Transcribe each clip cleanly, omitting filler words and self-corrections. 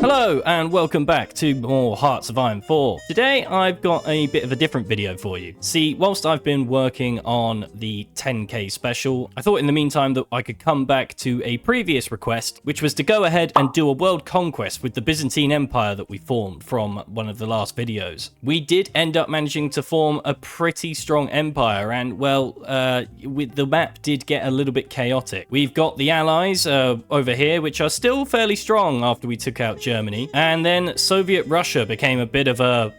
Hello and welcome back to more Hearts of Iron 4. Today I've got a bit of a different video for you. See, whilst I've been working on the 10k special, I thought in the meantime that I could come back to a previous request, which was to go ahead and do a world conquest with the Byzantine Empire that we formed from one of the last videos. We did end up managing to form a pretty strong empire, and well, the map did get a little bit chaotic. We've got the allies over here, which are still fairly strong after we took out Germany, and then Soviet Russia became a bit of a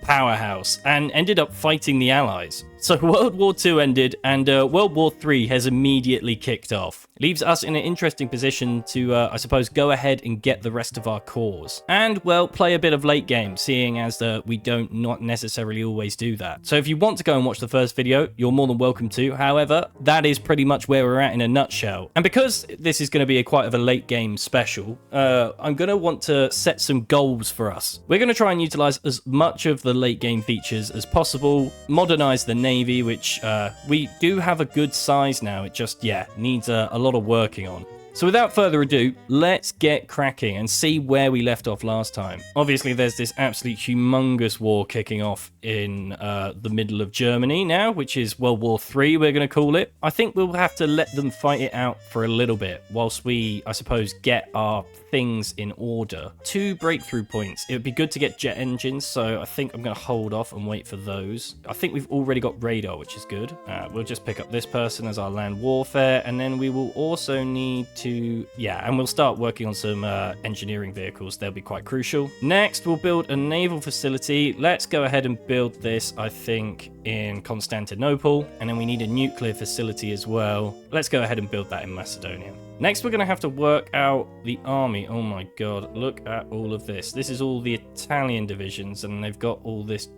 powerhouse and ended up fighting the Allies. So World War II ended and World War III has immediately kicked off. Leaves us in an interesting position to, I suppose, go ahead and get the rest of our cores. And, well, play a bit of late game, seeing as we don't not necessarily always do that. So if you want to go and watch the first video, you're more than welcome to. However, that is pretty much where we're at in a nutshell. And because this is going to be quite of a late game special, I'm going to want to set some goals for us. We're going to try and utilize as much of the late game features as possible, modernize the Navy, which we do have a good size now. It just, needs a lot of working on. So without further ado, let's get cracking and see where we left off last time. Obviously, there's this absolute humongous war kicking off in the middle of Germany now, which is World War III, we're going to call it. I think we'll have to let them fight it out for a little bit whilst we, I suppose, get our things in order. 2 breakthrough points. It would be good to get jet engines, so I think I'm going to hold off and wait for those. I think we've already got radar, which is good. We'll just pick up this person as our land warfare, and then we will also need to and we'll start working on some engineering vehicles. They'll be quite crucial. Next, we'll build a naval facility. Let's go ahead and build this, I think, in Constantinople, and then we need a nuclear facility as well. Let's go ahead and build that in Macedonia. Next, we're going to have to work out the army. Oh my god, look at all of this. This is all the Italian divisions, and they've got all these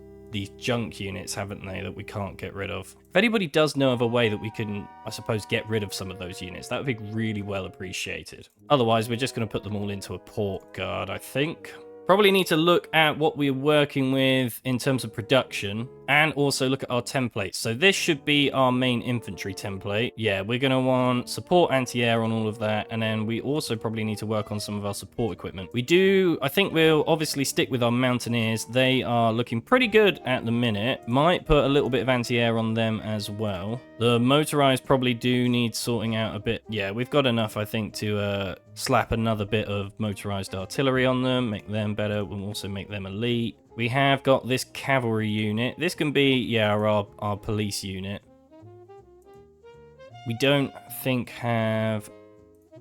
junk units, haven't they, that we can't get rid of. If anybody does know of a way that we can, I suppose, get rid of some of those units, that would be really well appreciated. Otherwise, we're just going to put them all into a port guard, I think. Probably need to look at what we're working with in terms of production and also look at our templates. So this should be our main infantry template. Yeah, we're going to want support anti-air on all of that. And then we also probably need to work on some of our support equipment. I think we'll obviously stick with our mountaineers. They are looking pretty good at the minute. Might put a little bit of anti-air on them as well. The motorized probably do need sorting out a bit. Yeah, we've got enough, I think, to slap another bit of motorized artillery on them, make them better. We'll also make them elite. We have got this cavalry unit. This can be, our police unit. We don't think have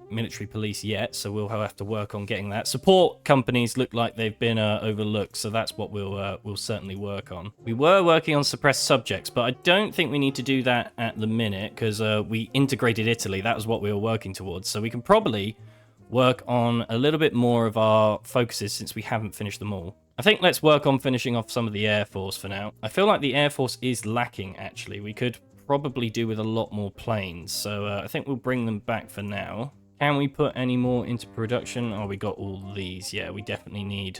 military police yet, so we'll have to work on getting that. Support companies look like they've been overlooked, so that's what we'll certainly work on. We were working on suppressed subjects, but I don't think we need to do that at the minute because we integrated Italy. That was what we were working towards, so we can probably work on a little bit more of our focuses since we haven't finished them all. I think let's work on finishing off some of the Air Force for now. I feel like the Air Force is lacking, actually. We could probably do with a lot more planes, so I think we'll bring them back for now. Can we put any more into production? Oh, we got all these. Yeah, we definitely need...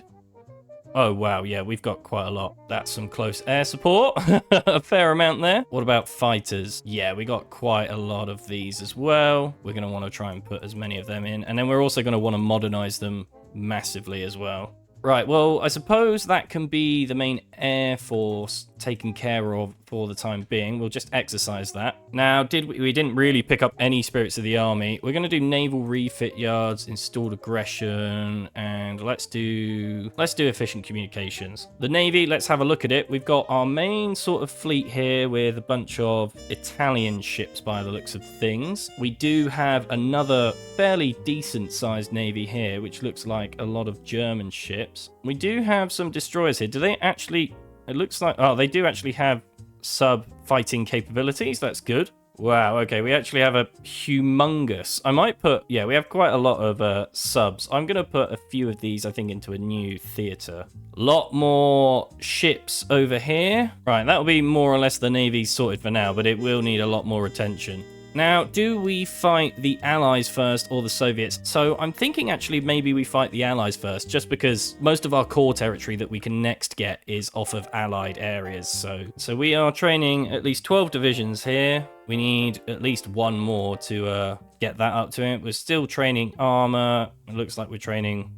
Oh, wow. Yeah, we've got quite a lot. That's some close air support. A fair amount there. What about fighters? Yeah, we got quite a lot of these as well. We're going to want to try and put as many of them in. And then we're also going to want to modernize them massively as well. Right, well, I suppose that can be the main Air Force taken care of for the time being. We'll just exercise that. Now, we didn't really pick up any spirits of the army. We're going to do naval refit yards, installed aggression, and let's do efficient communications. The Navy, let's have a look at it. We've got our main sort of fleet here with a bunch of Italian ships by the looks of things. We do have another fairly decent sized Navy here, which looks like a lot of German ships. We do have some destroyers here. Do they actually... It looks like... Oh, they do actually have sub-fighting capabilities. That's good. Wow, okay. We actually have a humongous... I might put... Yeah, we have quite a lot of subs. I'm going to put a few of these, I think, into a new theatre. A lot more ships over here. Right, that'll be more or less the Navy sorted for now, but it will need a lot more attention. Now, do we fight the Allies first or the Soviets? So I'm thinking actually maybe we fight the Allies first, just because most of our core territory that we can next get is off of Allied areas. So we are training at least 12 divisions here. We need at least one more to get that up to it. We're still training armor. It looks like we're training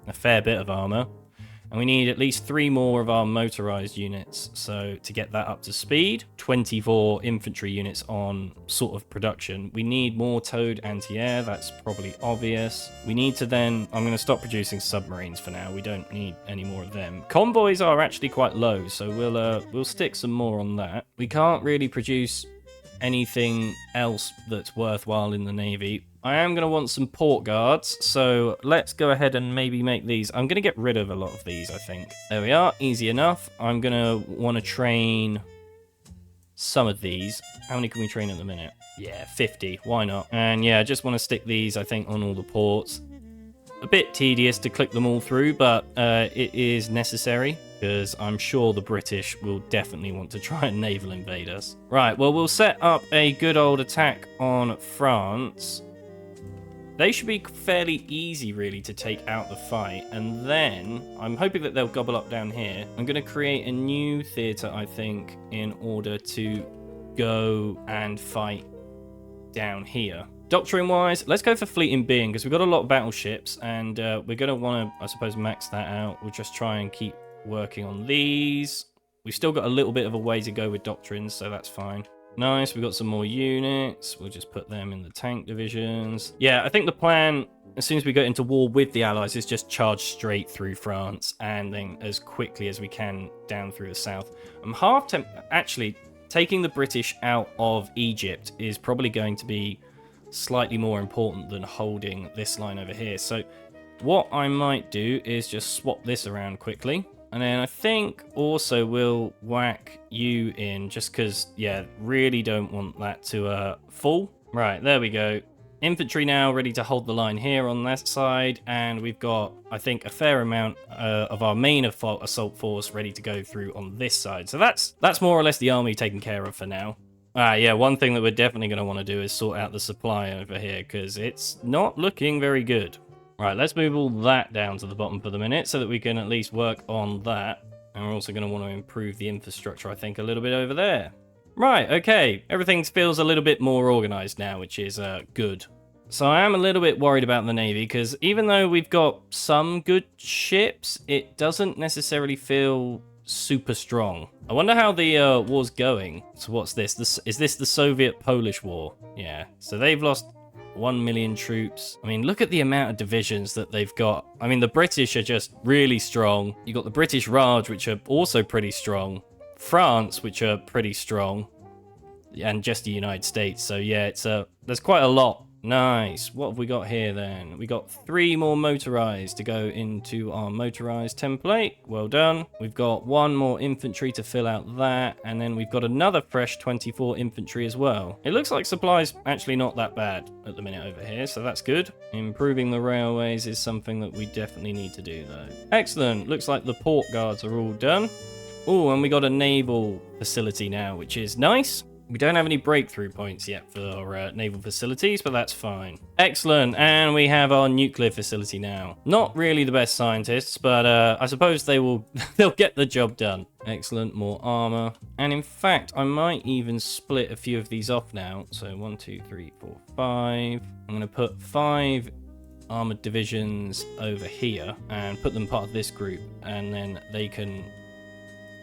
a fair bit of armor. And we need at least 3 more of our motorized units. So to get that up to speed, 24 infantry units on sort of production. We need more towed anti-air. That's probably obvious. We need to then, I'm going to stop producing submarines for now. We don't need any more of them. Convoys are actually quite low, so we'll stick some more on that. We can't really produce anything else that's worthwhile in the Navy. I am going to want some port guards, so let's go ahead and maybe make these. I'm going to get rid of a lot of these, I think. There we are, easy enough. I'm going to want to train some of these. How many can we train at the minute? Yeah, 50, why not? And yeah, I just want to stick these, I think, on all the ports. A bit tedious to click them all through, but it is necessary, because I'm sure the British will definitely want to try and naval invade us. Right, well, we'll set up a good old attack on France. They should be fairly easy, really, to take out the fight. And then, I'm hoping that they'll gobble up down here. I'm going to create a new theatre, I think, in order to go and fight down here. Doctrine-wise, let's go for fleet in being, because we've got a lot of battleships, and we're going to want to, I suppose, max that out. We'll just try and keep working on these. We've still got a little bit of a way to go with doctrines, so that's fine. Nice, we've got some more units. We'll just put them in the tank divisions. Yeah, I think the plan, as soon as we go into war with the Allies, is just charge straight through France and then as quickly as we can down through the south. I'm half tempted. Actually, taking the British out of Egypt is probably going to be slightly more important than holding this line over here. So what I might do is just swap this around quickly. And then I think also we'll whack you in just because, yeah, really don't want that to fall. Right, there we go. Infantry now ready to hold the line here on that side. And we've got, I think, a fair amount of our main assault force ready to go through on this side. So that's more or less the army taken care of for now. Yeah, one thing that we're definitely going to want to do is sort out the supply over here because it's not looking very good. Right, let's move all that down to the bottom for the minute so that we can at least work on that. And we're also going to want to improve the infrastructure, I think, a little bit over there. Right, okay. Everything feels a little bit more organized now, which is good. So I am a little bit worried about the Navy because even though we've got some good ships, it doesn't necessarily feel super strong. I wonder how the war's going. So what's this? Is this the Soviet-Polish War? Yeah, so they've lost 1 million troops. I mean, look at the amount of divisions that they've got. I mean, the British are just really strong. You got the British Raj, which are also pretty strong. France, which are pretty strong. And just the United States. So yeah, there's quite a lot. Nice. What have we got here then? We got 3 more motorized to go into our motorized template. Well done. We've got 1 more infantry to fill out that. And then we've got another fresh 24 infantry as well. It looks like supply's actually not that bad at the minute over here, so that's good. Improving the railways is something that we definitely need to do though. Excellent. Looks like the port guards are all done. Oh, and we got a naval facility now, which is nice. We don't have any breakthrough points yet for naval facilities, but that's fine. Excellent, and we have our nuclear facility now. Not really the best scientists, but I suppose they'll get the job done. Excellent, more armor. And in fact, I might even split a few of these off now. So 1, 2, 3, 4, 5. I'm going to put 5 armored divisions over here and put them part of this group, and then they can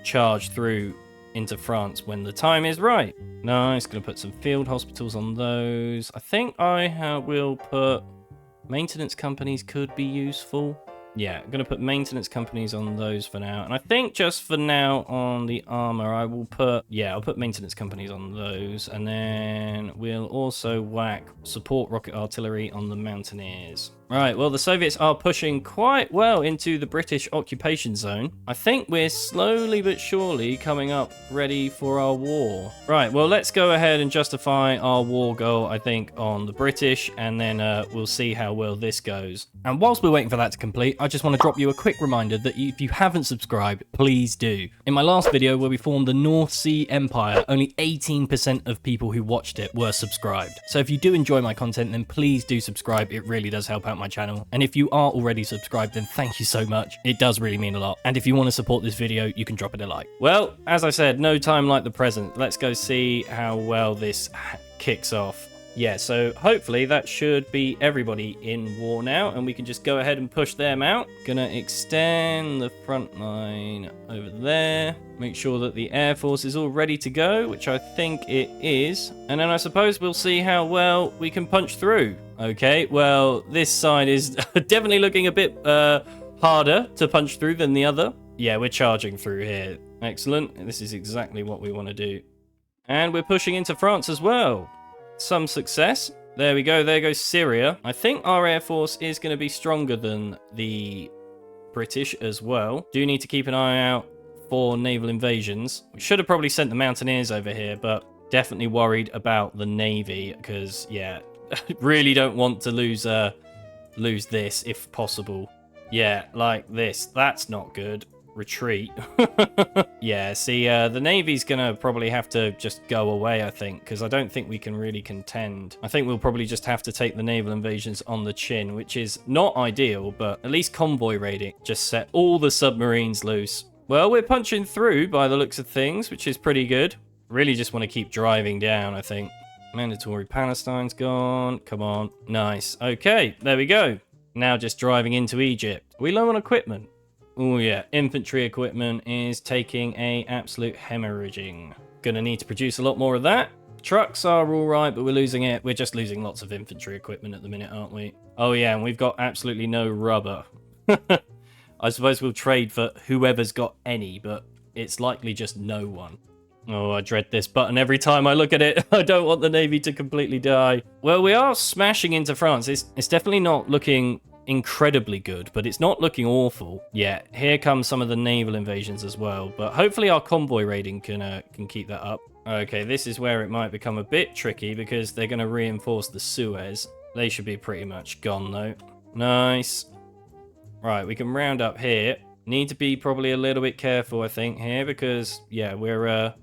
charge through into France when the time is right. Nice, gonna put some field hospitals on those. I think I will put maintenance companies could be useful. Yeah, I'm gonna put maintenance companies on those for now. And I think just for now on the armor, I will put, yeah, I'll put maintenance companies on those. And then we'll also whack support rocket artillery on the mountaineers. Right, well, the Soviets are pushing quite well into the British occupation zone. I think we're slowly but surely coming up ready for our war. Right, well, let's go ahead and justify our war goal, I think, on the British, and then we'll see how well this goes. And whilst we're waiting for that to complete, I just want to drop you a quick reminder that if you haven't subscribed, please do. In my last video where we formed the North Sea Empire, only 18% of people who watched it were subscribed. So if you do enjoy my content, then please do subscribe. It really does help out my channel. And if you are already subscribed, then thank you so much. It does really mean a lot. And if you want to support this video, you can drop it a like. Well, as I said, no time like the present. Let's go see how well this kicks off. Yeah, so hopefully that should be everybody in war now, and we can just go ahead and push them out. Gonna extend the front line over there. Make sure that the Air Force is all ready to go, which I think it is. And then I suppose we'll see how well we can punch through. Okay, well, this side is definitely looking a bit harder to punch through than the other. Yeah, we're charging through here. Excellent. This is exactly what we want to do. And we're pushing into France as well. Some success. There we go. There goes Syria. I think our Air Force is going to be stronger than the British as well. Do need to keep an eye out for naval invasions. We should have probably sent the Mountaineers over here, but definitely worried about the Navy because, yeah, really don't want to lose this if possible. Yeah, like this. That's not good. Retreat. Yeah, see, the Navy's gonna probably have to just go away, I think, because I don't think we can really contend. I think we'll probably just have to take the naval invasions on the chin, which is not ideal, but at least convoy raiding. Just set all the submarines loose. Well, we're punching through by the looks of things, which is pretty good. Really just want to keep driving down, I think. Mandatory Palestine's gone. Come on. Nice. Okay, there we go. Now just driving into Egypt. Are we low on equipment? Oh yeah, infantry equipment is taking a absolute hemorrhaging. Gonna need to produce a lot more of that. Trucks are all right, but we're losing it. We're just losing lots of infantry equipment at the minute, aren't we? Oh yeah, and we've got absolutely no rubber. I suppose we'll trade for whoever's got any, but it's likely just no one. Oh, I dread this button every time I look at it. I don't want the Navy to completely die. Well, we are smashing into France. It's definitely not looking incredibly good, but it's not looking awful. Yeah, here comes some of the naval invasions as well, but hopefully our convoy raiding can keep that up. Okay, this is where it might become a bit tricky because they're going to reinforce the Suez. They should be pretty much gone though. Nice. Right, we can round up here. Need to be probably a little bit careful, I think, here because, yeah, we're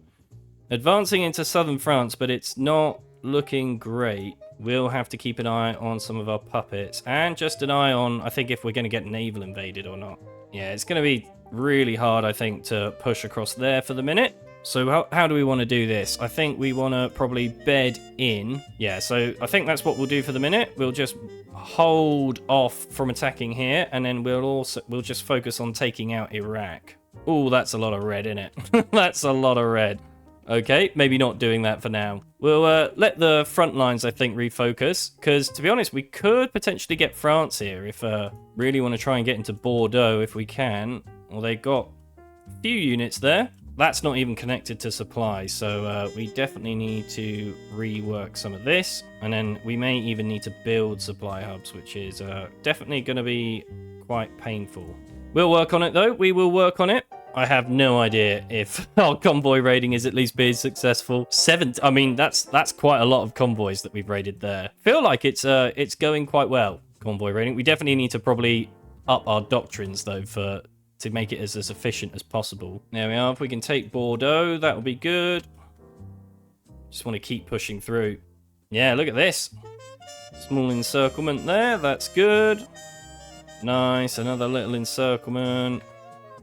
advancing into southern France, but it's not looking great. We'll have to keep an eye on some of our puppets and just an eye on, I think, if we're going to get naval invaded or not. Yeah, it's going to be really hard, I think, to push across there for the minute. So how do we want to do this? I think we want to probably bed in. Yeah, so I think that's what we'll do for the minute. We'll just hold off from attacking here, and then we'll just focus on taking out Iraq. Oh, that's a lot of red, isn't it? That's a lot of red. Okay, maybe not doing that for now. We'll let the front lines, I think, refocus, because to be honest, we could potentially get France here if really want to try and get into Bordeaux if we can. Well, they've got a few units there. That's not even connected to supplies, so we definitely need to rework some of this, and then we may even need to build supply hubs, which is definitely going to be quite painful. We'll work on it, though. We will work on it. I have no idea if our convoy raiding is at least being successful. I mean, that's quite a lot of convoys that we've raided there. Feel like it's going quite well, convoy raiding. We definitely need to probably up our doctrines though to make it as efficient as possible. There we are. If we can take Bordeaux, that will be good. Just want to keep pushing through. Yeah, look at this. Small encirclement there. That's good. Nice. Another little encirclement.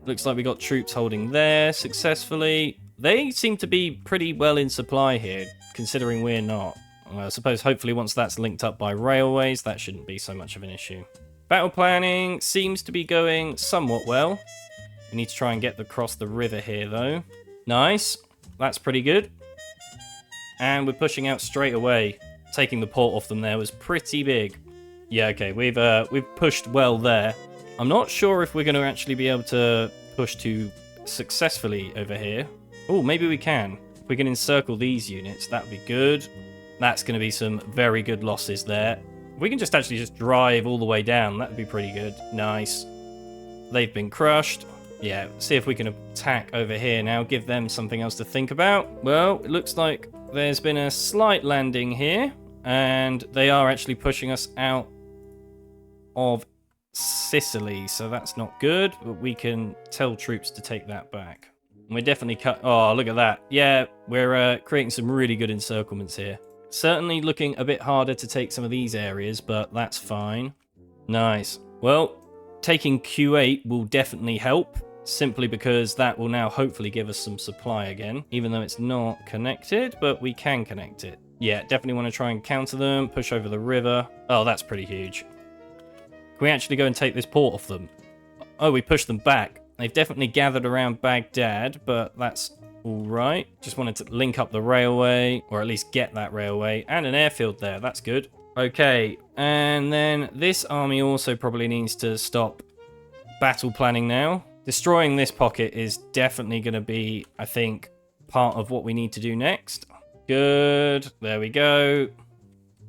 Looks like we got troops holding there successfully. They seem to be pretty well in supply here, considering we're not. Well, I suppose hopefully once that's linked up by railways, that shouldn't be so much of an issue. Battle planning seems to be going somewhat well. We need to try and get across the river here, though. Nice. That's pretty good. And we're pushing out straight away. Taking the port off them there was pretty big. Yeah, okay, we've pushed well there. I'm not sure if we're going to actually be able to push too successfully over here. Oh, maybe we can. If we can encircle these units, that would be good. That's going to be some very good losses there. If we can just drive all the way down, that would be pretty good. Nice. They've been crushed. Yeah, see if we can attack over here now, give them something else to think about. Well, it looks like there's been a slight landing here, and they are actually pushing us out of Sicily, so that's not good, but we can tell troops to take that back. We're definitely oh, look at that. Yeah, we're creating some really good encirclements here. Certainly looking a bit harder to take some of these areas, but that's fine. Nice. Well, taking Q8 will definitely help, simply because that will now hopefully give us some supply again, even though it's not connected, but we can connect it. Yeah, definitely want to try and counter them, push over the river. Oh, that's pretty huge. Can we actually go and take this port off them? Oh, we pushed them back. They've definitely gathered around Baghdad, but that's all right. Just wanted to link up the railway, or at least get that railway, and an airfield there. That's good. Okay, and then this army also probably needs to stop battle planning now. Destroying this pocket is definitely going to be, I think, part of what we need to do next. Good. There we go.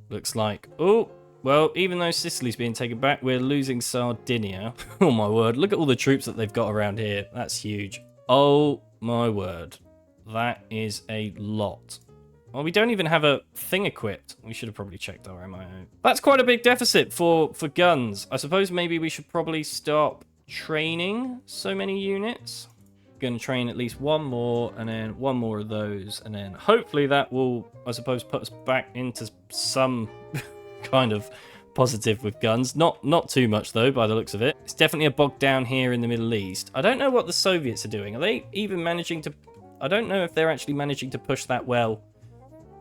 Looks like... Oh, well, even though Sicily's being taken back, we're losing Sardinia. Oh, my word. Look at all the troops that they've got around here. That's huge. Oh, my word. That is a lot. Well, we don't even have a thing equipped. We should have probably checked our MIO. That's quite a big deficit for guns. I suppose maybe we should probably stop training so many units. Going to train at least one more, and then one more of those, and then hopefully that will, I suppose, put us back into some kind of positive with guns. Not too much, though, by the looks of it. It's definitely a bog down here in the Middle East. I don't know what the Soviets are doing. Are they even managing to... I don't know if they're actually managing to push that well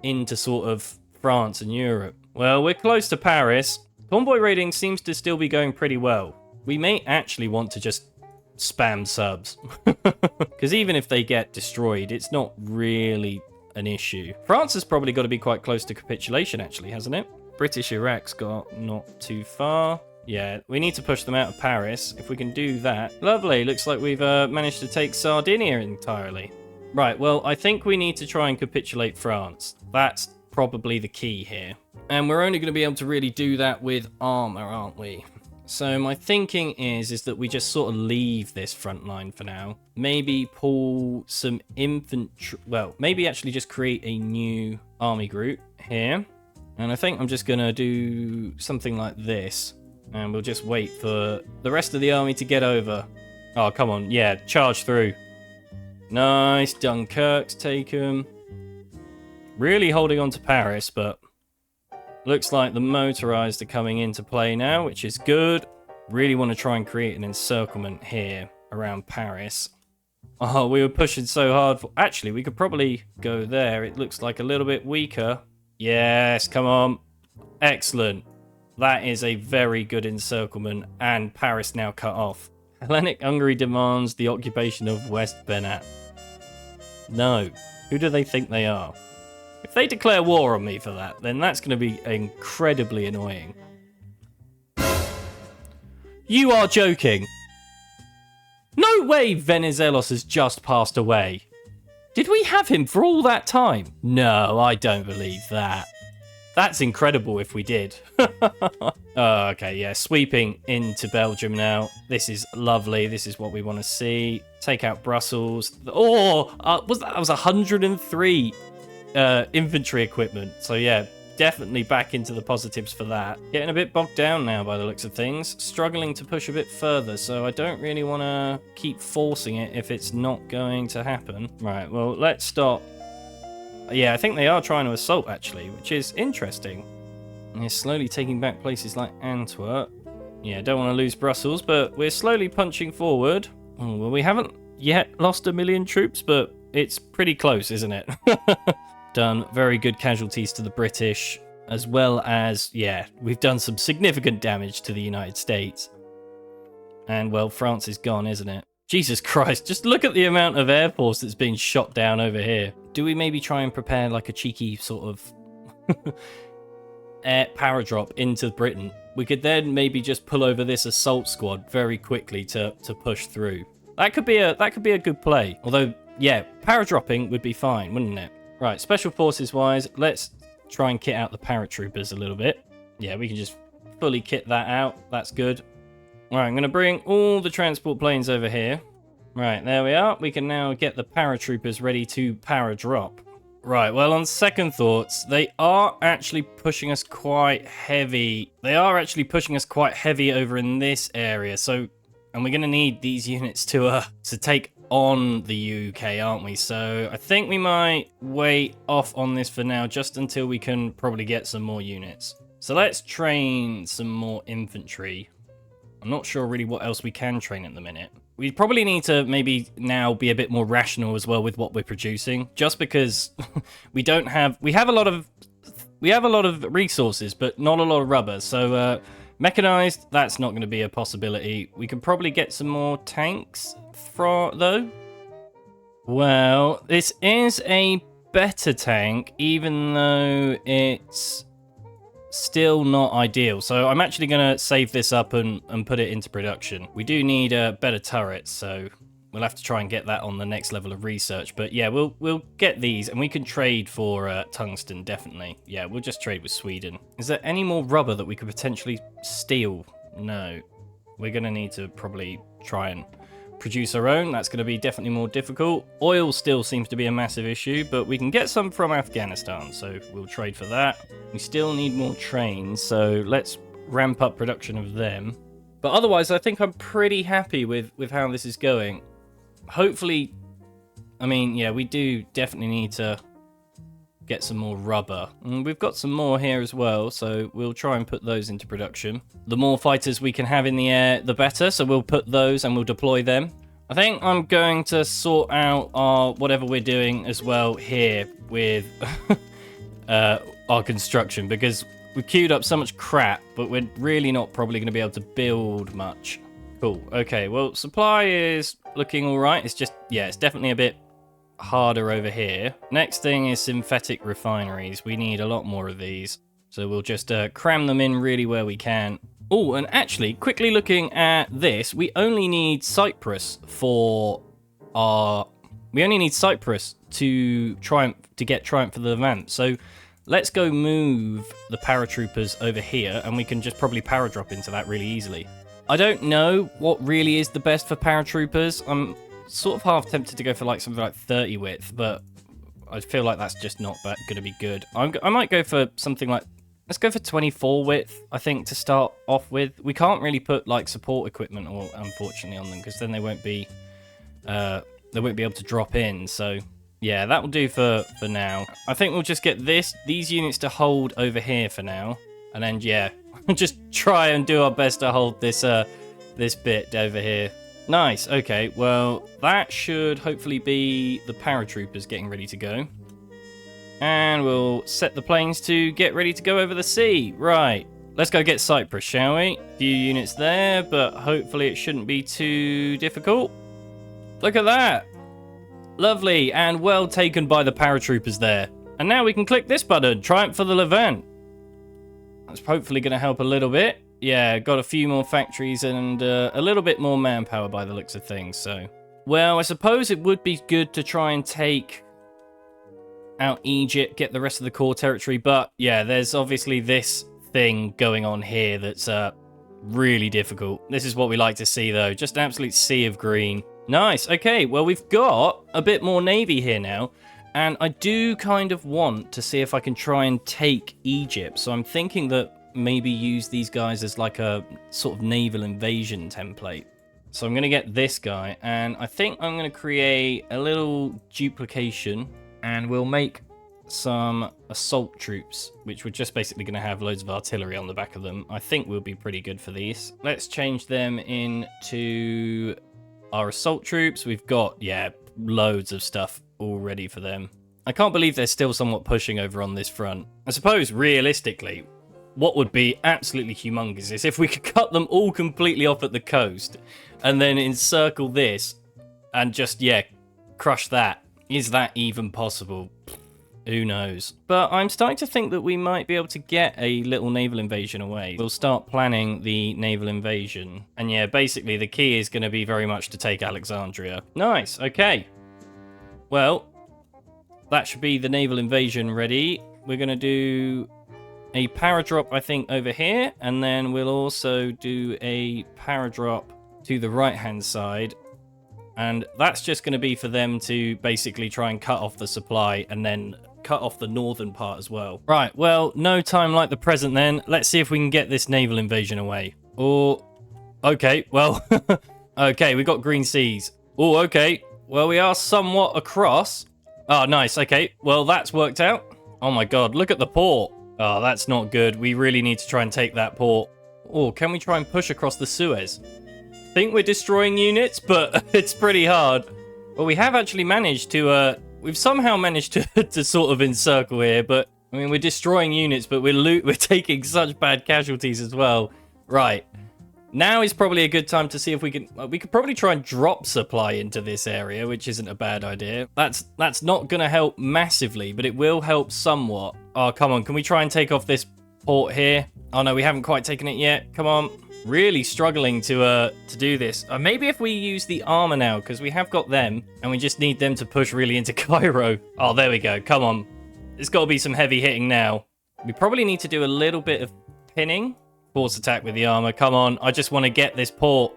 into sort of France and Europe. Well, we're close to Paris. Convoy raiding seems to still be going pretty well. We may actually want to just spam subs. Because even if they get destroyed, it's not really an issue. France has probably got to be quite close to capitulation, actually, hasn't it? British Iraq's got not too far. Yeah, we need to push them out of Paris. If we can do that. Lovely. Looks like we've managed to take Sardinia entirely. Right, well, I think we need to try and capitulate France. That's probably the key here. And we're only going to be able to really do that with armor, aren't we? So my thinking is that we just sort of leave this front line for now. Maybe pull some infantry... Well, maybe actually just create a new army group here. And I think I'm just going to do something like this. And we'll just wait for the rest of the army to get over. Oh, come on. Yeah, charge through. Nice. Dunkirk's taken. Really holding on to Paris, but... Looks like the motorized are coming into play now, which is good. Really want to try and create an encirclement here around Paris. Oh, we were pushing so hard. Actually, we could probably go there. It looks like a little bit weaker. Yes, come on. Excellent. That is a very good encirclement, and Paris now cut off. Hellenic Hungary demands the occupation of West Banat. No. Who do they think they are? If they declare war on me for that, then that's going to be incredibly annoying. You are joking. No way Venizelos has just passed away. Did we have him for all that time? No, I don't believe that. That's incredible if we did. Oh, okay, yeah, sweeping into Belgium now. This is lovely. This is what we want to see. Take out Brussels. Oh, that was 103 infantry equipment. So yeah, definitely back into the positives for that. Getting a bit bogged down now by the looks of things. Struggling to push a bit further, so I don't really want to keep forcing it if it's not going to happen. Right, well, let's stop. Yeah, I think they are trying to assault, actually, which is interesting. And they're slowly taking back places like Antwerp. Yeah, don't want to lose Brussels, but we're slowly punching forward. Oh, well, we haven't yet lost 1 million troops, but it's pretty close, isn't it? Done very good casualties to the British, as well as, yeah, we've done some significant damage to the United States. And, well, France is gone, isn't it? Jesus Christ, just look at the amount of Air Force that's being shot down over here. Do we maybe try and prepare like a cheeky sort of air power drop into Britain? We could then maybe just pull over this assault squad very quickly to push through. That could be a good play. Although, yeah, power dropping would be fine, wouldn't it? Right, special forces wise, let's try and kit out the paratroopers a little bit. Yeah, we can just fully kit that out. That's good. All right, I'm going to bring all the transport planes over here. Right, there we are. We can now get the paratroopers ready to power drop. Right, well, on second thoughts, they are actually pushing us quite heavy. They are actually pushing us quite heavy over in this area. So, and we're going to need these units to take on the UK, aren't we? So I think we might wait off on this for now, just until we can probably get some more units. So let's train some more infantry. I'm not sure really what else we can train at the minute. We probably need to maybe now be a bit more rational as well with what we're producing, just because we have a lot of we have a lot of resources, but not a lot of rubber. So mechanized, that's not going to be a possibility. We can probably get some more tanks though. Well, this is a better tank, even though it's still not ideal. So I'm actually going to save this up and put it into production. We do need better turrets, so we'll have to try and get that on the next level of research. But yeah, we'll get these, and we can trade for tungsten, definitely. Yeah, we'll just trade with Sweden. Is there any more rubber that we could potentially steal? No. We're going to need to probably try and produce our own. That's going to be definitely more difficult. Oil still seems to be a massive issue, but we can get some from Afghanistan, so we'll trade for that. We still need more trains, so let's ramp up production of them. But otherwise, I think I'm pretty happy with how this is going. Hopefully, I mean, yeah, we do definitely need to get some more rubber. And we've got some more here as well, so we'll try and put those into production. The more fighters we can have in the air, the better, so we'll put those and we'll deploy them. I think I'm going to sort out our whatever we're doing as well here with our construction, because we've queued up so much crap, but we're really not probably going to be able to build much. Cool. Okay, well, supply is looking all right. It's just, yeah, it's definitely a bit harder over here. Next thing is synthetic refineries. We need a lot more of these. So we'll just cram them in really where we can. Oh, and actually, quickly looking at this, we only need Cyprus for our... We only need Cyprus to get Triumph for the Levant. So let's go move the paratroopers over here, and we can just probably paradrop into that really easily. I don't know what really is the best for paratroopers. I'm sort of half tempted to go for like something like 30 width, but I feel like that's just not going to be good. I might go for something like, let's go for 24 width, I think, to start off with. We can't really put like support equipment, or unfortunately, on them, because then they won't be able to drop in. So yeah, that will do for now. I think we'll just get these units to hold over here for now, and then yeah, just try and do our best to hold this bit over here. Nice. Okay, well, that should hopefully be the paratroopers getting ready to go. And we'll set the planes to get ready to go over the sea. Right. Let's go get Cyprus, shall we? A few units there, but hopefully it shouldn't be too difficult. Look at that. Lovely, and well taken by the paratroopers there. And now we can click this button, Triumph for the Levant. That's hopefully going to help a little bit. Yeah, got a few more factories and a little bit more manpower by the looks of things, so... Well, I suppose it would be good to try and take out Egypt, get the rest of the core territory, but yeah, there's obviously this thing going on here that's really difficult. This is what we like to see, though. Just an absolute sea of green. Nice, okay, well, we've got a bit more navy here now, and I do kind of want to see if I can try and take Egypt, so I'm thinking that maybe use these guys as like a sort of naval invasion template. So I'm going to get this guy, and I think I'm going to create a little duplication, and we'll make some assault troops, which we're just basically going to have loads of artillery on the back of them. I think we'll be pretty good for these. Let's change them into our assault troops. We've got, yeah, loads of stuff all ready for them. I can't believe they're still somewhat pushing over on this front. I suppose, realistically, what would be absolutely humongous is if we could cut them all completely off at the coast and then encircle this and just, yeah, crush that. Is that even possible? Who knows? But I'm starting to think that we might be able to get a little naval invasion away. We'll start planning the naval invasion. And yeah, basically the key is going to be very much to take Alexandria. Nice, okay. Well, that should be the naval invasion ready. We're going to do a paradrop, I think, over here, and then we'll also do a paradrop to the right-hand side, and that's just going to be for them to basically try and cut off the supply and then cut off the northern part as well. Right, well, no time like the present then. Let's see if we can get this naval invasion away. Oh, okay, well, okay, we got green seas. Oh, okay, well, we are somewhat across. Oh, nice, okay, well, that's worked out. Oh my god, look at the port. Oh, that's not good. We really need to try and take that port. Oh, can we try and push across the Suez? I think we're destroying units, but it's pretty hard. Well, we have actually managed to, we've somehow managed to, to sort of encircle here, but I mean, we're destroying units, but we're taking such bad casualties as well. Right. Now is probably a good time to see if we could probably try and drop supply into this area, which isn't a bad idea. That's not going to help massively, but it will help somewhat. Oh, come on. Can we try and take off this port here? Oh, no, we haven't quite taken it yet. Come on. Really struggling to do this. Maybe if we use the armor now, because we have got them, and we just need them to push really into Cairo. Oh, there we go. Come on. There's got to be some heavy hitting now. We probably need to do a little bit of pinning. Force attack with the armor. Come on. I just want to get this port.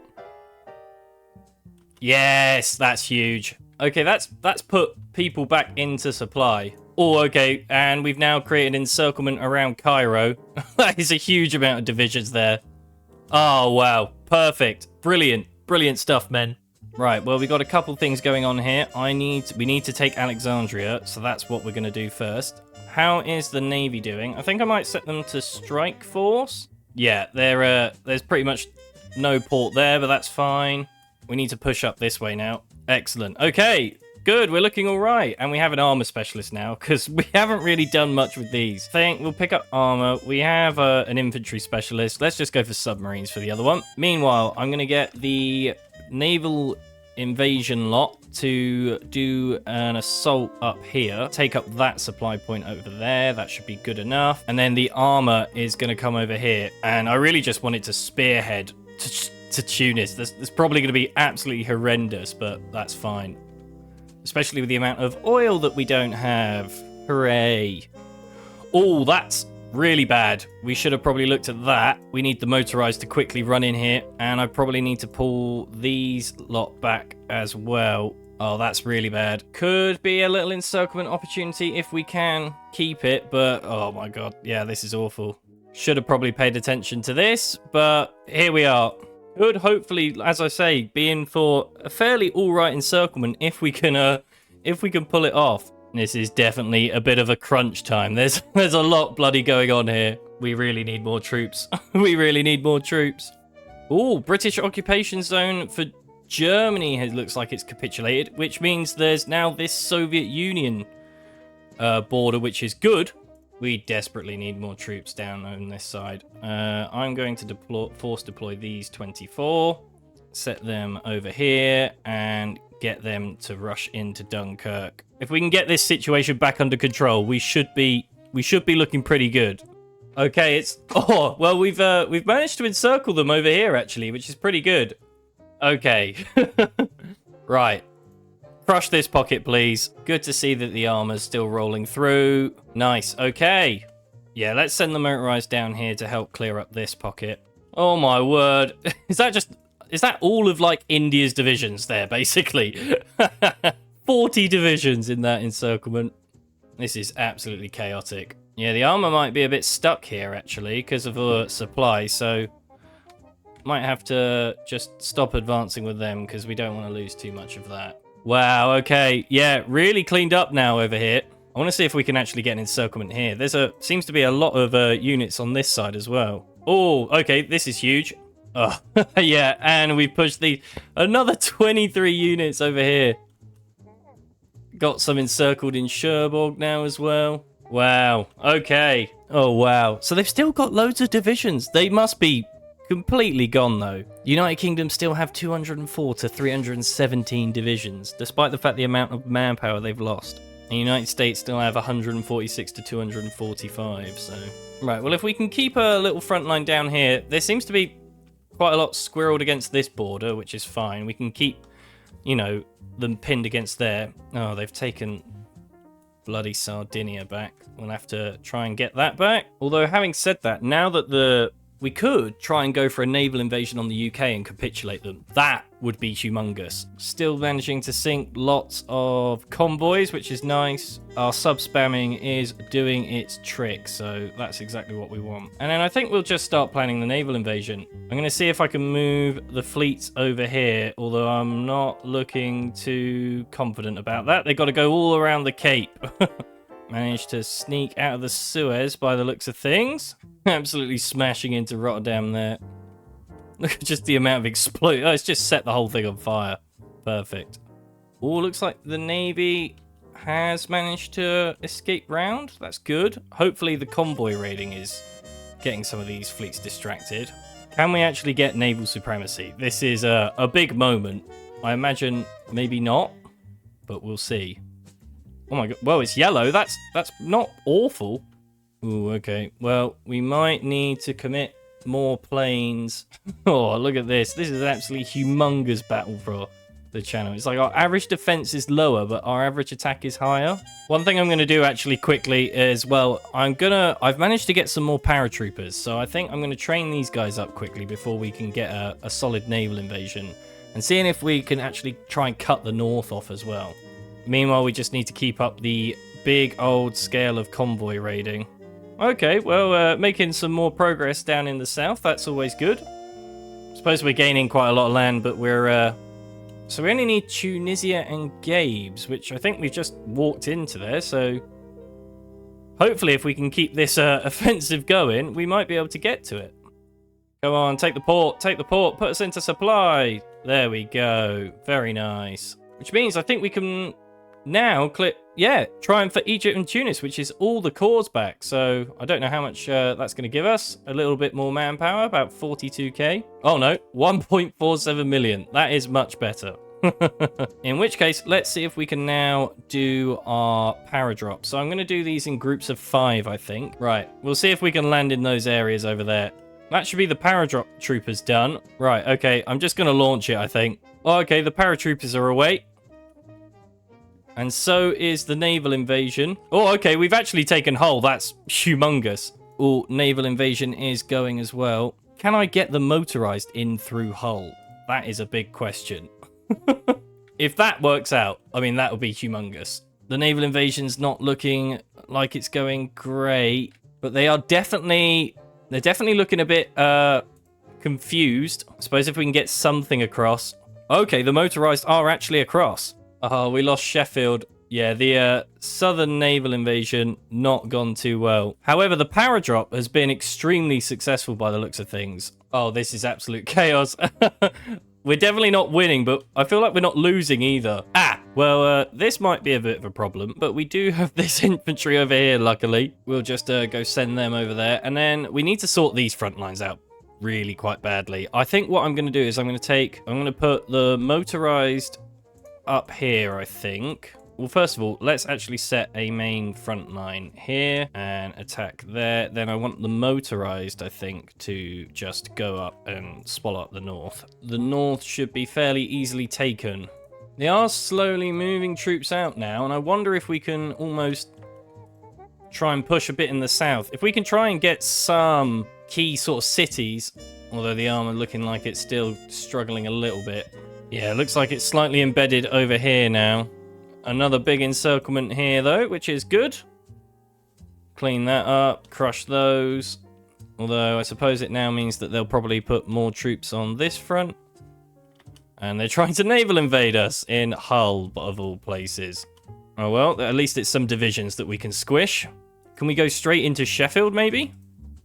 Yes, that's huge. Okay, that's put people back into supply. Oh, okay. And we've now created encirclement around Cairo. That is a huge amount of divisions there. Oh, wow. Perfect. Brilliant. Brilliant stuff, men. Right, well, we've got a couple things going on here. We need to take Alexandria, so that's what we're going to do first. How is the Navy doing? I think I might set them to strike force. Yeah, there's pretty much no port there, but that's fine. We need to push up this way now. Excellent. Okay, good. We're looking all right. And we have an armor specialist now, because we haven't really done much with these. I think we'll pick up armor. We have an infantry specialist. Let's just go for submarines for the other one. Meanwhile, I'm going to get the naval invasion lot to do an assault up here, take up that supply point over there. That should be good enough. And then the armor is going to come over here, and I really just want it to spearhead to Tunis. This probably going to be absolutely horrendous, but that's fine, especially with the amount of oil that we don't have. Hooray. Oh, that's really bad. We should have probably looked at that. We need the motorized to quickly run in here, and I probably need to pull these lot back as well. Oh, that's really bad. Could be a little encirclement opportunity if we can keep it, but oh my god, yeah, this is awful. Should have probably paid attention to this, but here we are. Could hopefully, as I say, be in for a fairly all-right encirclement if we can pull it off. This is definitely a bit of a crunch time. There's a lot bloody going on here. We really need more troops. We really need more troops. Oh, British occupation zone for Germany looks like it's capitulated, which means there's now this Soviet Union border, which is good. We desperately need more troops down on this side. I'm going to force deploy these 24, set them over here, and get them to rush into Dunkirk. If we can get this situation back under control, we should be looking pretty good. Okay, we've managed to encircle them over here actually, which is pretty good. Okay. Right. Crush this pocket, please. Good to see that the armor's still rolling through. Nice. Okay. Yeah, let's send the motorized down here to help clear up this pocket. Oh my word. Is that all of like India's divisions there, basically? 40 divisions in that encirclement. This is absolutely chaotic. Yeah, the armor might be a bit stuck here actually because of the supply, so might have to just stop advancing with them because we don't want to lose too much of that. Wow, okay. Yeah, really cleaned up now over here. I want to see if we can actually get an encirclement here. Seems to be a lot of units on this side as well. Oh, okay, this is huge. Oh, yeah, and we pushed another 23 units over here. Got some encircled in Cherbourg now as well. Wow, okay. Oh, wow. So they've still got loads of divisions. They must be completely gone, though. The United Kingdom still have 204 to 317 divisions, despite the fact the amount of manpower they've lost. The United States still have 146 to 245, so... Right, well, if we can keep a little front line down here, there seems to be quite a lot squirreled against this border, which is fine. We can keep, them pinned against there. Oh, they've taken bloody Sardinia back. We'll have to try and get that back. Although, having said that, now that we could try and go for a naval invasion on the UK and capitulate them. That would be humongous. Still managing to sink lots of convoys, which is nice. Our sub-spamming is doing its trick, so that's exactly what we want. And then I think we'll just start planning the naval invasion. I'm going to see if I can move the fleets over here, although I'm not looking too confident about that. They've got to go all around the Cape. Managed to sneak out of the Suez by the looks of things. Absolutely smashing into Rotterdam there. Look at just the amount of explosion. Oh, it's just set the whole thing on fire. Perfect. Oh, looks like the Navy has managed to escape round. That's good. Hopefully the convoy raiding is getting some of these fleets distracted. Can we actually get naval supremacy? This is a big moment. I imagine maybe not, but we'll see. Oh my god. Well, it's yellow. That's not awful. Ooh, okay. Well, we might need to commit more planes. Oh, look at this. This is an absolutely humongous battle for the channel. It's like our average defense is lower, but our average attack is higher. One thing I'm going to do actually quickly is, well, I've managed to get some more paratroopers, so I think I'm going to train these guys up quickly before we can get a solid naval invasion, and seeing if we can actually try and cut the north off as well. Meanwhile, we just need to keep up the big old scale of convoy raiding. Okay, well, making some more progress down in the south. That's always good. I suppose we're gaining quite a lot of land, but we're... So we only need Tunisia and Gabes, which I think we've just walked into there, so... Hopefully, if we can keep this offensive going, we might be able to get to it. Come on, take the port, put us into supply. There we go. Very nice. Which means I think we can now click... Yeah, triumph for Egypt and Tunis, which is all the cores back. So I don't know how much that's going to give us. A little bit more manpower, about 42k. Oh no, 1.47 million. That is much better. In which case, let's see if we can now do our paradrop. So I'm going to do these in groups of 5, I think. Right, we'll see if we can land in those areas over there. That should be the paradrop troopers done. Right, okay, I'm just going to launch it, I think. Oh, okay, the paratroopers are away. And so is the naval invasion. Oh, okay, we've actually taken Hull. That's humongous. Oh, naval invasion is going as well. Can I get the motorized in through Hull? That is a big question. If that works out, I mean, that would be humongous. The naval invasion's not looking like it's going great, but they're definitely looking a bit confused. I suppose if we can get something across. Okay, the motorized are actually across. Oh, we lost Sheffield. Yeah, the southern naval invasion not gone too well. However, the paradrop has been extremely successful by the looks of things. Oh, this is absolute chaos. We're definitely not winning, but I feel like we're not losing either. Ah, well, this might be a bit of a problem, but we do have this infantry over here, luckily. We'll just go send them over there, and then we need to sort these front lines out really quite badly. I think what I'm going to do is I'm going to put the motorized up here, I think. Well, first of all, let's actually set a main front line here and attack there. Then I want the motorized, I think, to just go up and swallow up the north. The north should be fairly easily taken. They are slowly moving troops out now, and I wonder if we can almost try and push a bit in the south. If we can try and get some key sort of cities, although the armor looking like it's still struggling a little bit. Yeah, it looks like it's slightly embedded over here now. Another big encirclement here, though, which is good. Clean that up, crush those. Although, I suppose it now means that they'll probably put more troops on this front. And they're trying to naval invade us in Hull, of all places. Oh well, at least it's some divisions that we can squish. Can we go straight into Sheffield, maybe?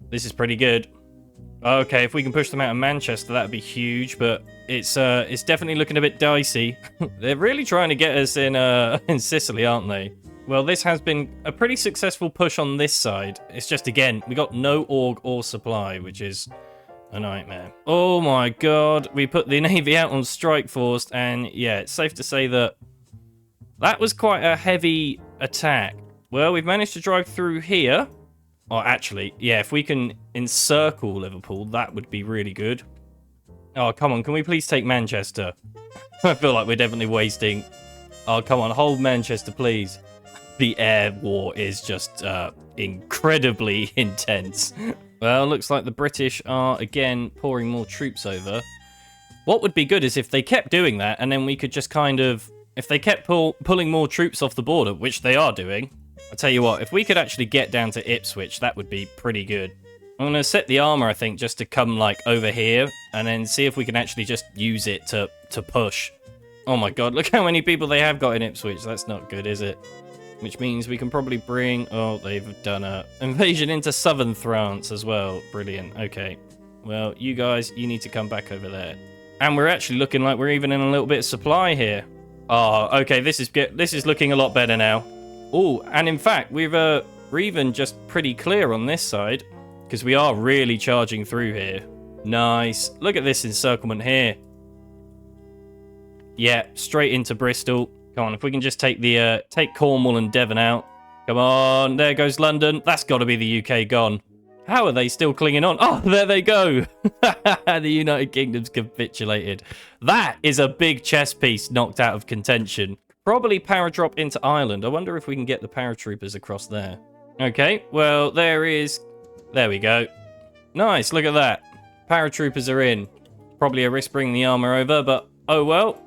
This is pretty good. Okay, if we can push them out of Manchester, that'd be huge, but it's definitely looking a bit dicey. They're really trying to get us in Sicily, aren't they? Well, this has been a pretty successful push on this side. It's just, again, we got no org or supply, which is a nightmare. Oh my god, we put the Navy out on strike force, and yeah, it's safe to say that that was quite a heavy attack. Well, we've managed to drive through here. Oh, actually, yeah, if we can encircle Liverpool, that would be really good. Oh, come on, can we please take Manchester? I feel like we're definitely wasting. Oh, come on, hold Manchester, please. The air war is just incredibly intense. Well, looks like the British are, again, pouring more troops over. What would be good is if they kept doing that, and then we could just kind of... If they kept pulling more troops off the border, which they are doing... I'll tell you what, if we could actually get down to Ipswich, that would be pretty good. I'm going to set the armor, I think, just to come, like, over here, and then see if we can actually just use it to push. Oh my god, look how many people they have got in Ipswich. That's not good, is it? Which means we can probably bring... Oh, they've done a invasion into southern France as well. Brilliant. Okay. Well, you guys, you need to come back over there. And we're actually looking like we're even in a little bit of supply here. Oh, okay, this is looking a lot better now. Oh, and in fact, we're even just pretty clear on this side, because we are really charging through here. Nice. Look at this encirclement here. Yeah, straight into Bristol. Come on, if we can just take Cornwall and Devon out. Come on, there goes London. That's got to be the UK gone. How are they still clinging on? Oh, there they go. The United Kingdom's capitulated. That is a big chess piece knocked out of contention. Probably paradrop into Ireland. I wonder if we can get the paratroopers across there. Okay, well, there we go. Nice, look at that. Paratroopers are in. Probably a risk bringing the armor over, but oh well.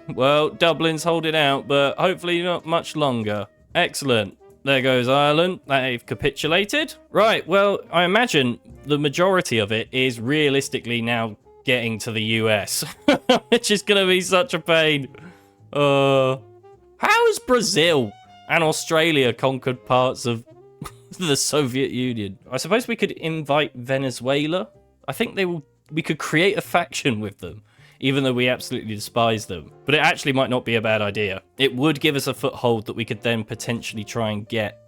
Well, Dublin's holding out, but hopefully not much longer. Excellent. There goes Ireland. They've capitulated. Right, well, I imagine the majority of it is realistically now getting to the US, which is going to be such a pain. How has Brazil and Australia conquered parts of the Soviet Union? I suppose we could invite Venezuela. I think we could create a faction with them, even though we absolutely despise them. But it actually might not be a bad idea. It would give us a foothold that we could then potentially try and get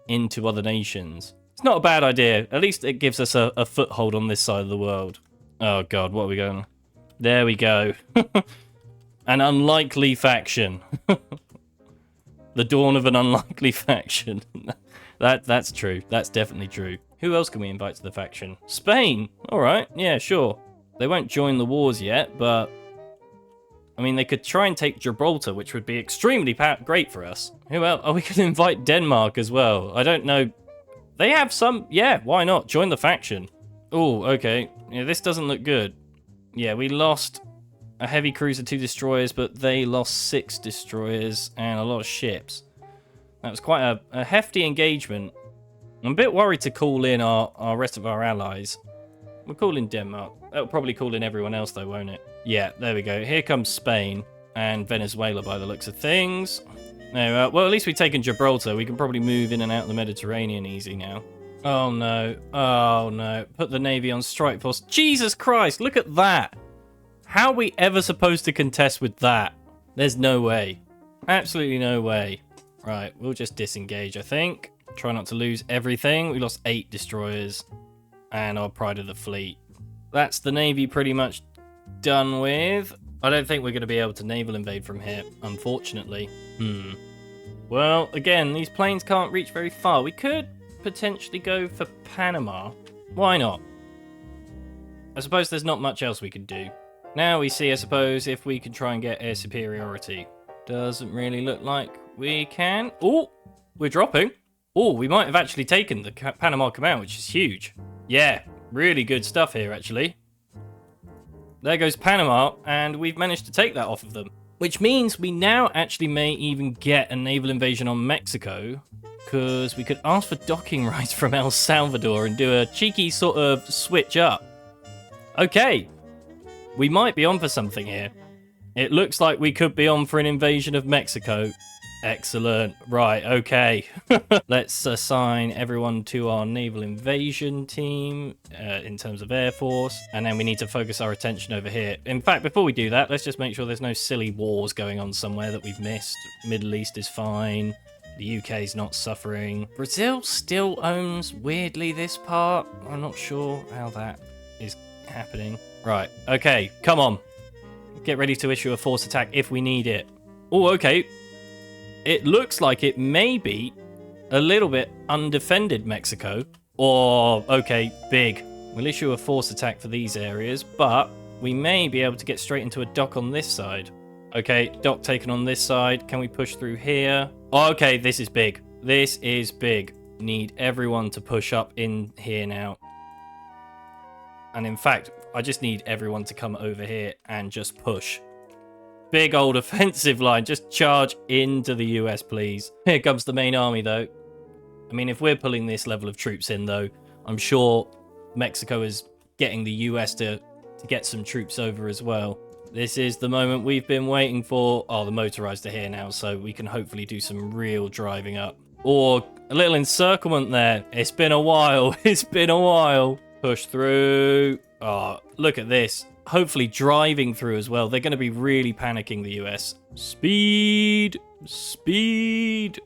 into other nations. It's not a bad idea. At least it gives us a foothold on this side of the world. Oh god, what are we going? There we go. An unlikely faction. The dawn of an unlikely faction. That's true. That's definitely true. Who else can we invite to the faction? Spain. All right. Yeah, sure. They won't join the wars yet, but I mean, they could try and take Gibraltar, which would be extremely great for us. Who else? Oh, we could invite Denmark as well. I don't know. They have some. Yeah, why not? Join the faction. Oh, okay. Yeah, this doesn't look good. Yeah, we lost a heavy cruiser, 2 destroyers, but they lost 6 destroyers and a lot of ships. That was quite a hefty engagement. I'm a bit worried to call in our rest of our allies. We'll call in Denmark. That'll probably call in everyone else though, won't it? Yeah, there we go. Here comes Spain and Venezuela by the looks of things. No, well, at least we've taken Gibraltar. We can probably move in and out of the Mediterranean easy now. Oh no. Oh no. Put the Navy on strike force. Jesus Christ, look at that. How are we ever supposed to contest with that? There's no way. Absolutely no way. Right, we'll just disengage, I think. Try not to lose everything. We lost 8 destroyers and our pride of the fleet. That's the Navy pretty much done with. I don't think we're going to be able to naval invade from here, unfortunately. Well, again, these planes can't reach very far. We could potentially go for Panama. Why not? I suppose there's not much else we could do. Now we see, I suppose, if we can try and get air superiority. Doesn't really look like we can. Oh, we're dropping. Oh, we might have actually taken the Panama Canal, which is huge. Yeah, really good stuff here, actually. There goes Panama, and we've managed to take that off of them. Which means we now actually may even get a naval invasion on Mexico, because we could ask for docking rights from El Salvador and do a cheeky sort of switch up. Okay, we might be on for something here. It looks like we could be on for an invasion of Mexico. Excellent. Right, okay. Let's assign everyone to our naval invasion team in terms of Air Force. And then we need to focus our attention over here. In fact, before we do that, let's just make sure there's no silly wars going on somewhere that we've missed. Middle East is fine. The UK's not suffering. Brazil still owns, weirdly, this part. I'm not sure how that is happening. Right, okay, come on. Get ready to issue a force attack if we need it. Oh, okay. It looks like it may be a little bit undefended Mexico. Or, okay, big. We'll issue a force attack for these areas, but we may be able to get straight into a dock on this side. Okay, dock taken on this side. Can we push through here? Oh, okay, this is big. This is big. Need everyone to push up in here now. And in fact, I just need everyone to come over here and just push. Big old offensive line. Just charge into the US, please. Here comes the main army, though. I mean, if we're pulling this level of troops in, though, I'm sure Mexico is getting the US to get some troops over as well. This is the moment we've been waiting for. Oh, the motorized are here now, so we can hopefully do some real driving up. Or a little encirclement there. It's been a while. It's been a while. Push through. Oh, look at this. hopefully driving through as well. They're going to be really panicking, the US. Speed! Speed!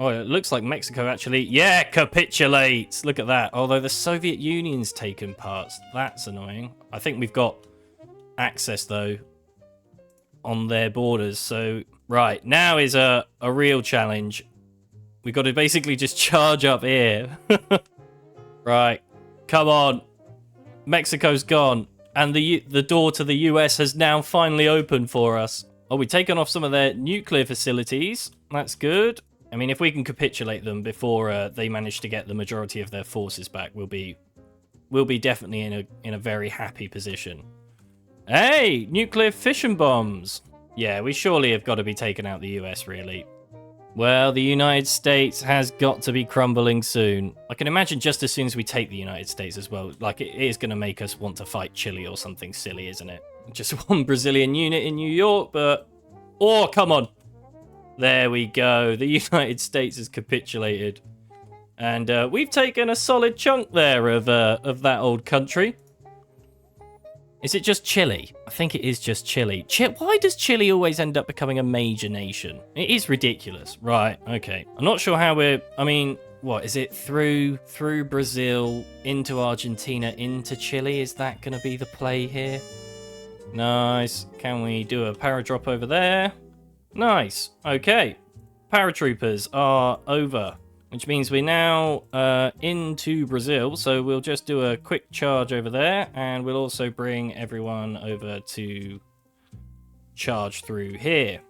Oh, it looks like Mexico actually, yeah, capitulates. Look at that. Although the Soviet Union's taken parts. That's annoying. I think we've got access, though, on their borders. So, right, now is a real challenge. We've got to basically just charge up here. Right, come on. Mexico's gone. And the door to the US has now finally opened for us. Oh, we've taken off some of their nuclear facilities. That's good. I mean, if we can capitulate them before they manage to get the majority of their forces back, we'll be definitely in a very happy position. Hey, nuclear fission bombs. Yeah, we surely have got to be taking out the US, really. Well, the United States has got to be crumbling soon. I can imagine just as soon as we take the United States as well, like it is going to make us want to fight Chile or something silly, isn't it? Just one Brazilian unit in New York, but... Oh, come on. There we go. The United States has capitulated. And we've taken a solid chunk there of that old country. Is it just Chile? I think it is just Chile. Why does Chile always end up becoming a major nation? It is ridiculous. Right, okay. I'm not sure how we're... I mean, what, is it through Brazil, into Argentina, into Chile? Is that going to be the play here? Nice. Can we do a paradrop over there? Nice. Okay. Paratroopers are over, which means we're now into Brazil. So we'll just do a quick charge over there, and we'll also bring everyone over to charge through here.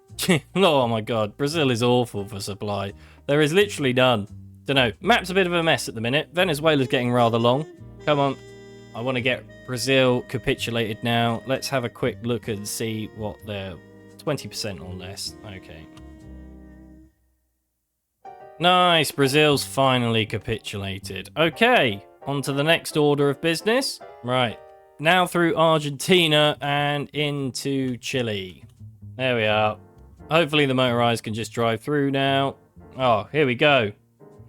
Oh my god, Brazil is awful for supply. There is literally none. Don't know. Map's a bit of a mess at the minute. Venezuela's getting rather long. Come on. I want to get Brazil capitulated now. Let's have a quick look and see what they're... 20% or less. Okay. Nice. Brazil's finally capitulated. Okay. On to the next order of business. Right. Now through Argentina and into Chile. There we are. Hopefully the motorized can just drive through now. Oh, here we go.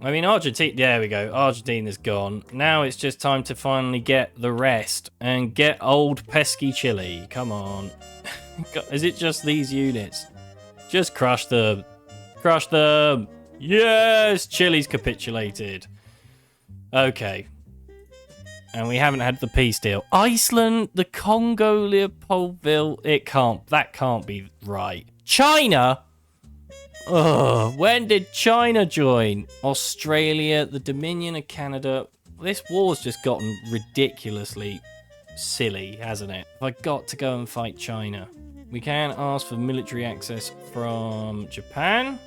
I mean, Argentina... There we go. Argentina's gone. Now it's just time to finally get the rest. And get old pesky Chile. Come on. Is it just these units? Just crush them. Crush them. Yes! Chile's capitulated. Okay. And we haven't had the peace deal. Iceland, the Congo, Leopoldville. That can't be right. China? Ugh, when did China join? Australia, the Dominion of Canada. This war's just gotten ridiculously silly, hasn't it? I've got to go and fight China. We can ask for military access from Japan.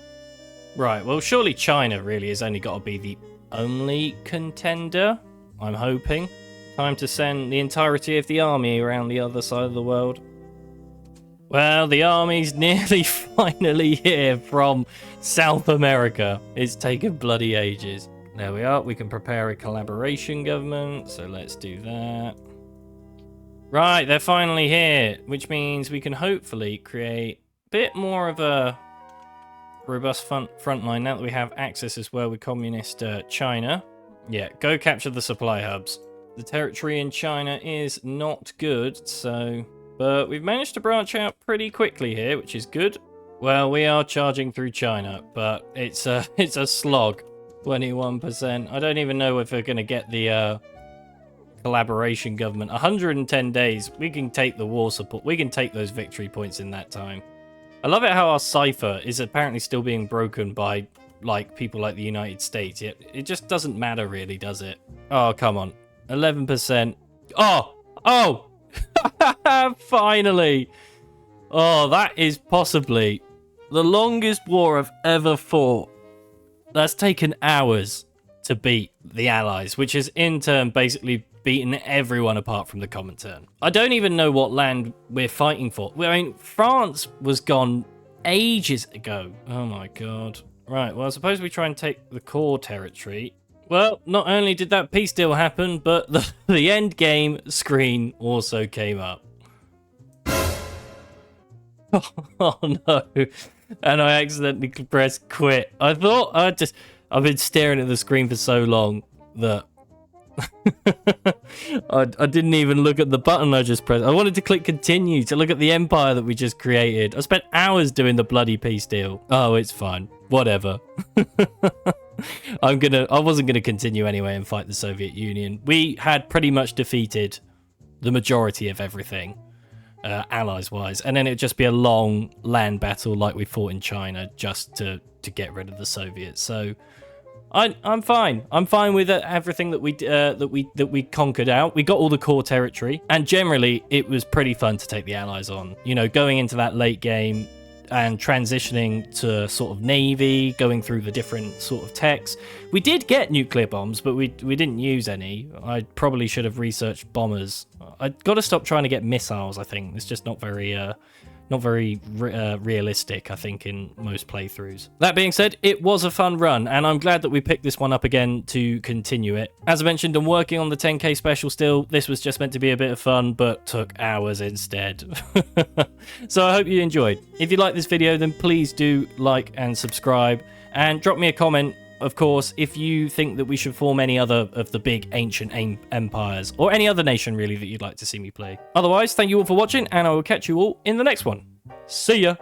Right, well, surely China really has only got to be the only contender, I'm hoping. Time to send the entirety of the army around the other side of the world. Well, the army's nearly finally here from South America. It's taken bloody ages. There we are. We can prepare a collaboration government, so let's do that. Right, they're finally here, which means we can hopefully create a bit more of a robust front line now that we have access as well with communist China. Yeah, go capture the supply hubs. The territory in China is not good, so... But we've managed to branch out pretty quickly here, which is good. Well, we are charging through China, but it's a slog. 21%. I don't even know if we're going to get the... collaboration government. 110 days. We can take the war support. We can take those victory points in that time. I love it how our cipher is apparently still being broken by like people like the United States. It just doesn't matter really, does it? Oh, come on. 11%. Oh! Finally. Oh, that is possibly the longest war I've ever fought. That's taken hours to beat the Allies, which has in turn basically beaten everyone apart from the Comintern. I don't even know what land we're fighting for. I mean, France was gone ages ago. Oh my god. Right, well, I suppose we try and take the core territory. Well, not only did that peace deal happen, but the end game screen also came up. Oh no. And I accidentally pressed quit. I thought I've been staring at the screen for so long that I didn't even look at the button I just pressed. I wanted to click continue to look at the empire that we just created. I spent hours doing the bloody peace deal. Oh, it's fine. Whatever. I wasn't gonna continue anyway and fight the Soviet Union. We had pretty much defeated the majority of everything, allies wise, and then it'd just be a long land battle like we fought in China just to get rid of the Soviets. So I'm fine. I'm fine with everything that we conquered out. We got all the core territory, and generally it was pretty fun to take the allies on. You know, going into that late game and transitioning to sort of navy, going through the different sort of techs. We did get nuclear bombs, but we didn't use any. I probably should have researched bombers. I've got to stop trying to get missiles, I think. It's just not very realistic, I think, in most playthroughs. That being said, it was a fun run, and I'm glad that we picked this one up again to continue it. As I mentioned, I'm working on the 10k special still. This was just meant to be a bit of fun, but took hours instead. So I hope you enjoyed. If you like this video, then please do like and subscribe, and drop me a comment, of course, if you think that we should form any other of the big ancient empires, or any other nation really that you'd like to see me play. Otherwise, thank you all for watching, and I will catch you all in the next one. See ya!